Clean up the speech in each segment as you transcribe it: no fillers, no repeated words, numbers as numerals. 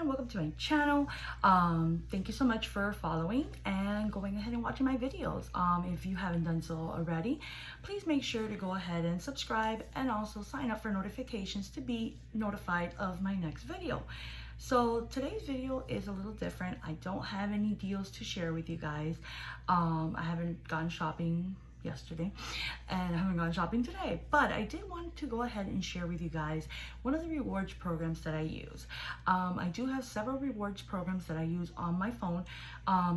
and welcome to my channel. Thank you so much for following and going ahead and watching my videos. If you haven't done so already, please make sure to go ahead and subscribe and also sign up for notifications to be notified of my next video. So today's video is a little different. I don't have any deals to share with you guys. I haven't gone shopping yesterday and I haven't gone shopping today, but I did want to go ahead and share with you guys one of the rewards programs that I use. I do have several rewards programs that I use on my phone,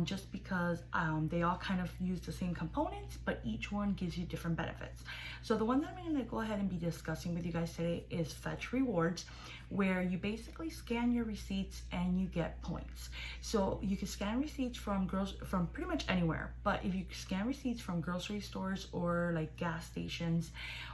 just because they all kind of use the same components, but each one gives you different benefits. So the one that I'm going to go ahead and be discussing with you guys today is Fetch Rewards, where you basically scan your receipts and you get points. So you can scan receipts from pretty much anywhere, but if you scan receipts from grocery stores or like gas stations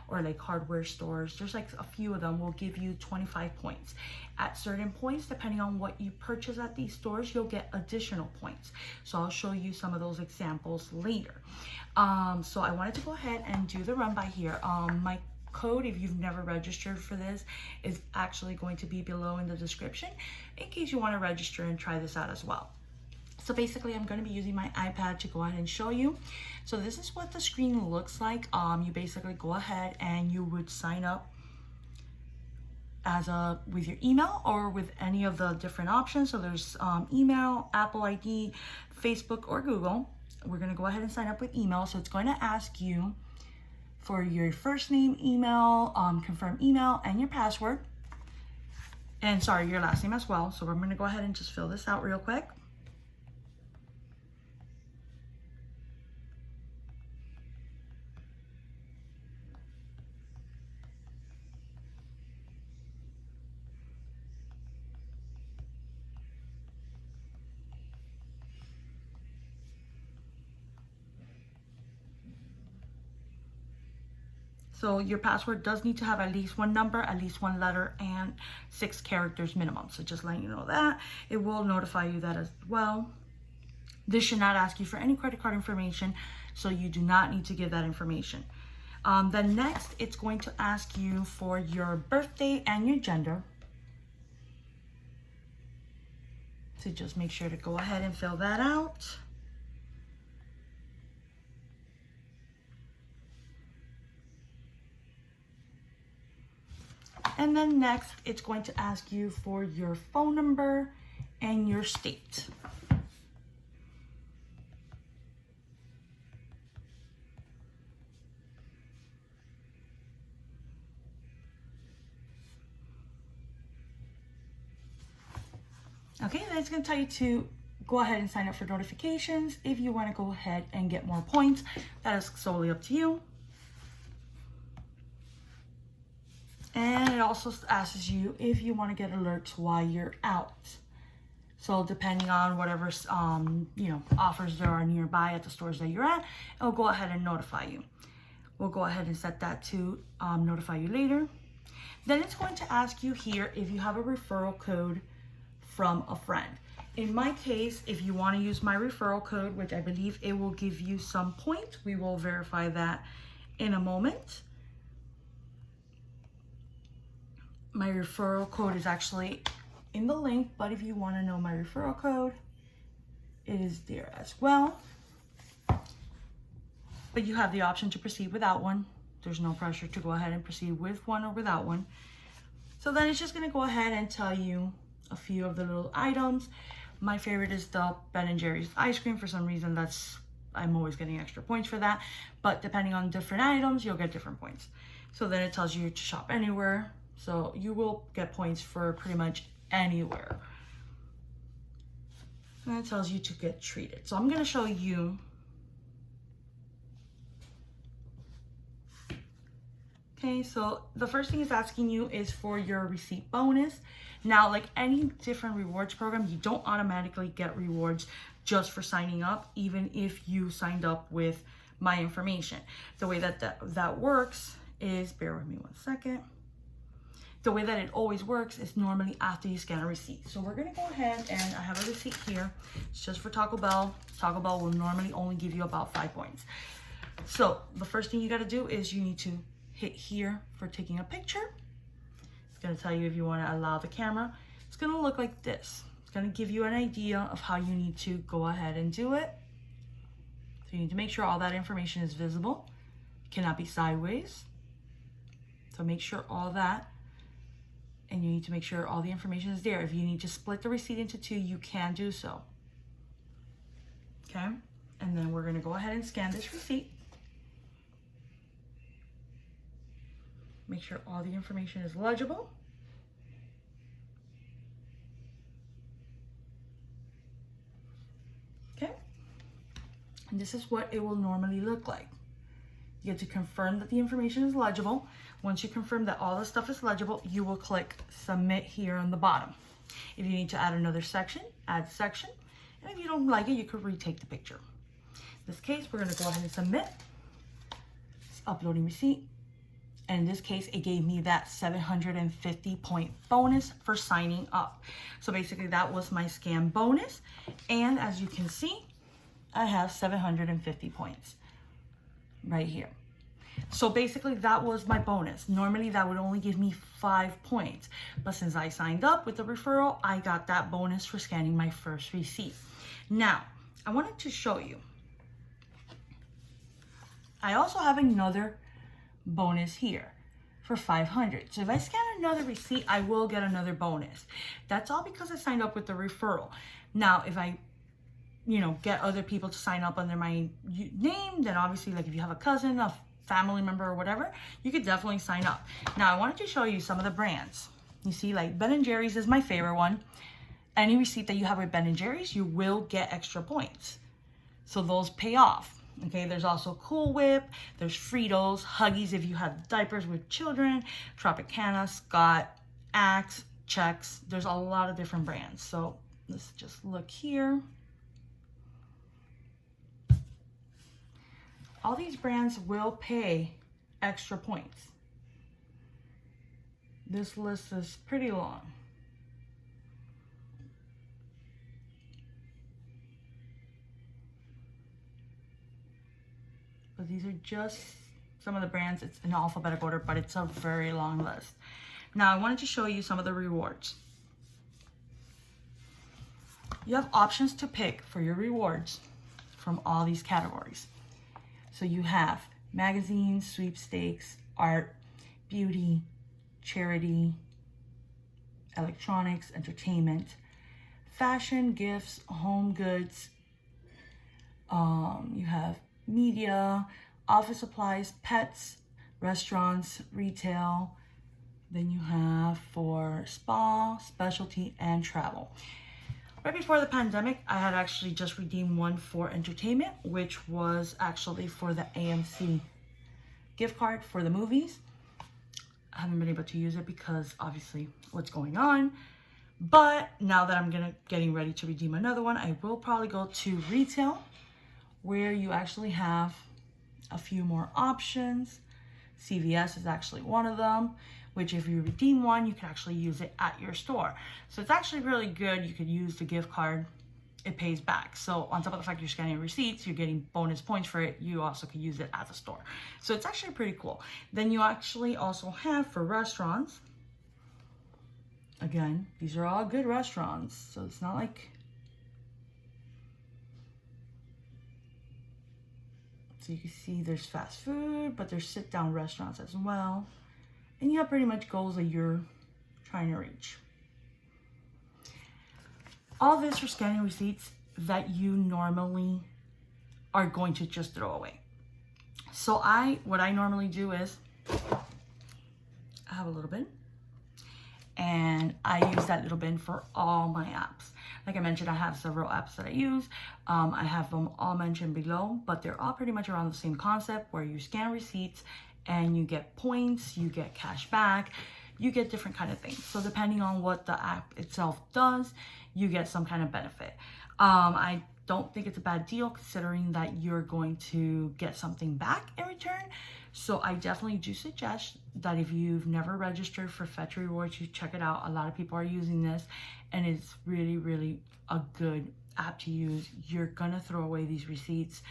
or like hardware stores, there's like a few of them will give you 25 points. At certain points, depending on what you purchase at these stores, you'll get additional points. So I'll show you some of those examples later. So I wanted to go ahead and do the run by here. My code, if you've never registered for this, is actually going to be below in the description in case you want to register and try this out as well. So basically, I'm going to be using my iPad to go ahead and show you. So this is what the screen looks like. You basically go ahead and you would sign up with your email or with any of the different options. So there's email, Apple ID, Facebook, or Google. We're going to go ahead and sign up with email. So it's going to ask you for your first name, email, confirm email, and your password. And sorry, your last name as well. So I'm going to go ahead and just fill this out real quick. So your password does need to have at least one number, at least one letter, and 6 characters minimum. So just letting you know that. It will notify you that as well. This should not ask you for any credit card information, so you do not need to give that information. Then next, it's going to ask you for your birthday and your gender. So just make sure to go ahead and fill that out. And then next, it's going to ask you for your phone number and your state. Okay, then it's going to tell you to go ahead and sign up for notifications. If you want to go ahead and get more points, that is solely up to you. And it also asks you if you want to get alerts while you're out. So depending on whatever offers there are nearby at the stores that you're at, it'll go ahead and notify you. We'll go ahead and set that to notify you later. Then it's going to ask you here if you have a referral code from a friend. In my case, if you want to use my referral code, which I believe it will give you some points, we will verify that in a moment. My referral code is actually in the link, but if you want to know my referral code, it is there as well. But you have the option to proceed without one. There's no pressure to go ahead and proceed with one or without one. So then it's just going to go ahead and tell you a few of the little items. My favorite is the Ben & Jerry's ice cream. For some reason, I'm always getting extra points for that. But depending on different items, you'll get different points. So then it tells you to shop anywhere. So you will get points for pretty much anywhere. And it tells you to get treated. So I'm going to show you. Okay, so the first thing it's asking you is for your receipt bonus. Now, like any different rewards program, you don't automatically get rewards just for signing up, even if you signed up with my information. The way that works is, bear with me one second. The way that it always works is normally after you scan a receipt. So we're gonna go ahead and I have a receipt here. It's just for Taco Bell. Taco Bell will normally only give you about 5 points. So the first thing you gotta do is you need to hit here for taking a picture. It's gonna tell you if you wanna allow the camera. it's gonna look like this. It's gonna give you an idea of how you need to go ahead and do it. So you need to make sure all that information is visible. It cannot be sideways. So make sure all that, and you need to make sure all the information is there. If you need to split the receipt into two, you can do so. Okay, and then we're gonna go ahead and scan this receipt. Make sure all the information is legible. Okay, and this is what it will normally look like. You have to confirm that the information is legible. Once you confirm that all the stuff is legible, you will click submit here on the bottom. If you need to add another section, add section. And if you don't like it, you could retake the picture. In this case, we're gonna go ahead and submit. It's uploading receipt. And in this case, it gave me that 750 point bonus for signing up. So basically that was my scam bonus. And as you can see, I have 750 points right here. So basically that was my bonus. Normally that would only give me 5 points, but since I signed up with the referral, I got that bonus for scanning my first receipt. Now, I wanted to show you. I also have another bonus here for 500. So if I scan another receipt, I will get another bonus. That's all because I signed up with the referral. Now, if I get other people to sign up under my name, then obviously, like if you have a cousin, a family member or whatever, you could definitely sign up. Now, I wanted to show you some of the brands. You see, like Ben & Jerry's is my favorite one. Any receipt that you have with Ben & Jerry's, you will get extra points. So those pay off. Okay, there's also Cool Whip, there's Fritos, Huggies if you have diapers with children, Tropicana, Scott, Axe, Chex. There's a lot of different brands. So let's just look here. All these brands will pay extra points. This list is pretty long. But these are just some of the brands. It's in alphabetical order, but it's a very long list. Now I wanted to show you some of the rewards. You have options to pick for your rewards from all these categories. So you have magazines, sweepstakes, art, beauty, charity, electronics, entertainment, fashion, gifts, home goods. You have media, office supplies, pets, restaurants, retail. Then you have for spa, specialty, and travel. Right before the pandemic, I had actually just redeemed one for entertainment, which was actually for the AMC gift card for the movies. I haven't been able to use it because obviously what's going on. But now that I'm getting ready to redeem another one, I will probably go to retail, where you actually have a few more options. CVS is actually one of them, which if you redeem one, you can actually use it at your store. So it's actually really good. You could use the gift card, it pays back. So on top of the fact you're scanning receipts, you're getting bonus points for it, you also could use it at the store. So it's actually pretty cool. Then you actually also have for restaurants, again, these are all good restaurants. So it's not like, so you can see there's fast food, but there's sit-down restaurants as well. And you have pretty much goals that you're trying to reach. All this for scanning receipts that you normally are going to just throw away. So what I normally do is, I have a little bin, and I use that little bin for all my apps. Like I mentioned, I have several apps that I use. I have them all mentioned below, but they're all pretty much around the same concept where you scan receipts and you get points, you get cash back, you get different kind of things. So depending on what the app itself does, you get some kind of benefit. I don't think it's a bad deal considering that you're going to get something back in return. So I definitely do suggest that if you've never registered for Fetch Rewards, you check it out. A lot of people are using this and it's really, really a good app to use. You're gonna throw away these receipts.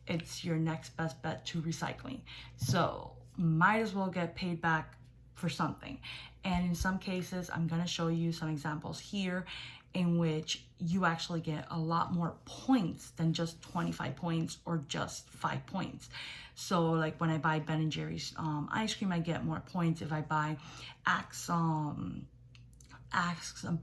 It's your next best bet to recycling. So might as well get paid back for something. And in some cases, I'm going to show you some examples here in which you actually get a lot more points than just 25 points or just 5 points. So like when I buy Ben & Jerry's ice cream, I get more points. If I buy Axe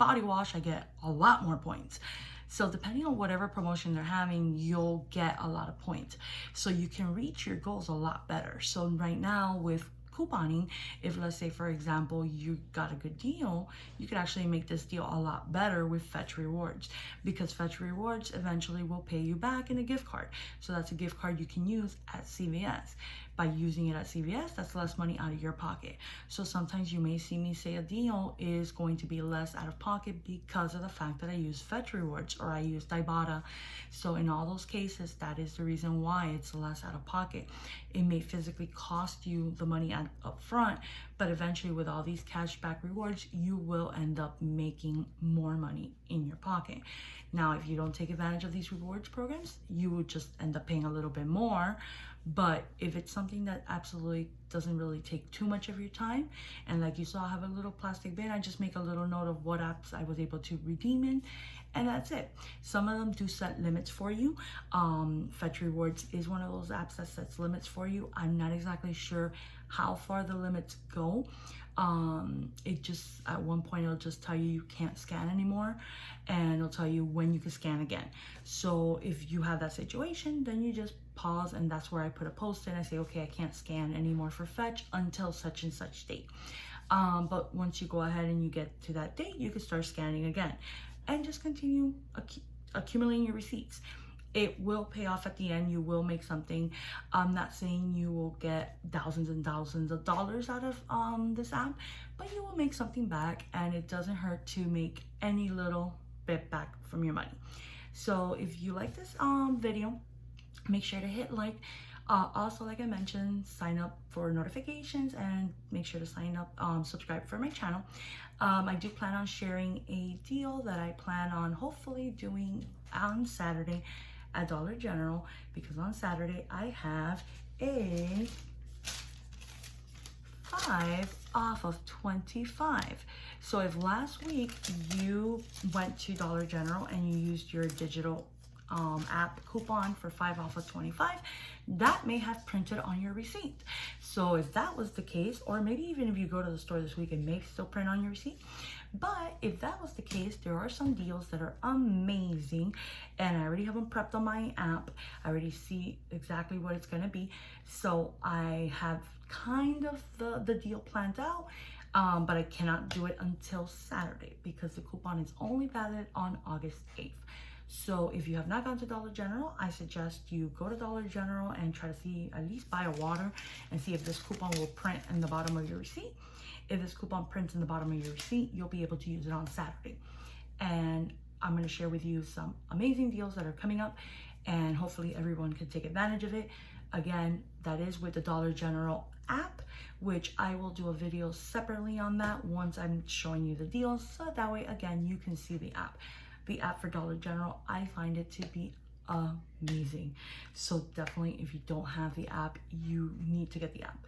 body wash, I get a lot more points. So depending on whatever promotion they're having, you'll get a lot of points. So you can reach your goals a lot better. So right now with couponing, if let's say for example you got a good deal, you could actually make this deal a lot better with Fetch Rewards, because Fetch Rewards eventually will pay you back in a gift card. So that's a gift card you can use at CVS. By using it at CVS, that's less money out of your pocket. So sometimes you may see me say a deal is going to be less out of pocket because of the fact that I use Fetch Rewards or I use Ibotta. So in all those cases, that is the reason why it's less out of pocket. It may physically cost you the money up front, but eventually with all these cashback rewards, you will end up making more money in your pocket. Now, if you don't take advantage of these rewards programs, you would just end up paying a little bit more. But if it's something that absolutely doesn't really take too much of your time, and like you saw, I have a little plastic bin, I just make a little note of what apps I was able to redeem in, and that's it. Some of them do set limits for you. Fetch Rewards is one of those apps that sets limits for you. I'm not exactly sure how far the limits go. It just, at one point, it'll just tell you can't scan anymore, and it'll tell you when you can scan again. So if you have that situation, then you just pause, and that's where I put a post in. I say, okay, I can't scan anymore for Fetch until such and such date. But once you go ahead and you get to that date, you can start scanning again and just continue accumulating your receipts. It will pay off at the end. You will make something. I'm not saying you will get thousands and thousands of dollars out of this app, but you will make something back, and it doesn't hurt to make any little bit back from your money. So if you like this video, make sure to hit like. Also, like I mentioned, sign up for notifications and make sure to sign up, subscribe for my channel. I do plan on sharing a deal that I plan on hopefully doing on Saturday at Dollar General, because on Saturday I have a 5 off of 25. So if last week you went to Dollar General and you used your digital app coupon for 5 off of 25, that may have printed on your receipt. So if that was the case, or maybe even if you go to the store this week, it may still print on your receipt. But if that was the case, there are some deals that are amazing, and I already have them prepped on my app. I already see exactly what it's going to be. So I have kind of the deal planned out, but I cannot do it until Saturday because the coupon is only valid on August 8th. So if you have not gone to Dollar General, I suggest you go to Dollar General and try to see, at least buy a water and see if this coupon will print in the bottom of your receipt. If this coupon prints in the bottom of your receipt, you'll be able to use it on Saturday. And I'm going to share with you some amazing deals that are coming up, and hopefully everyone can take advantage of it. Again, that is with the Dollar General app, which I will do a video separately on that once I'm showing you the deals. So that way, again, you can see the app. The app for Dollar General, I find it to be amazing. So definitely, if you don't have the app, you need to get the app.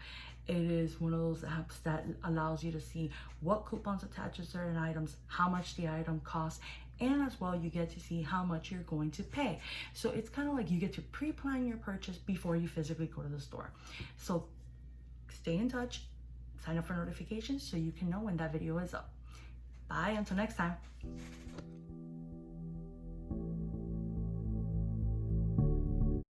It is one of those apps that allows you to see what coupons attach to certain items, how much the item costs, and as well, you get to see how much you're going to pay. So it's kind of like you get to pre-plan your purchase before you physically go to the store. So stay in touch, sign up for notifications so you can know when that video is up. Bye, until next time.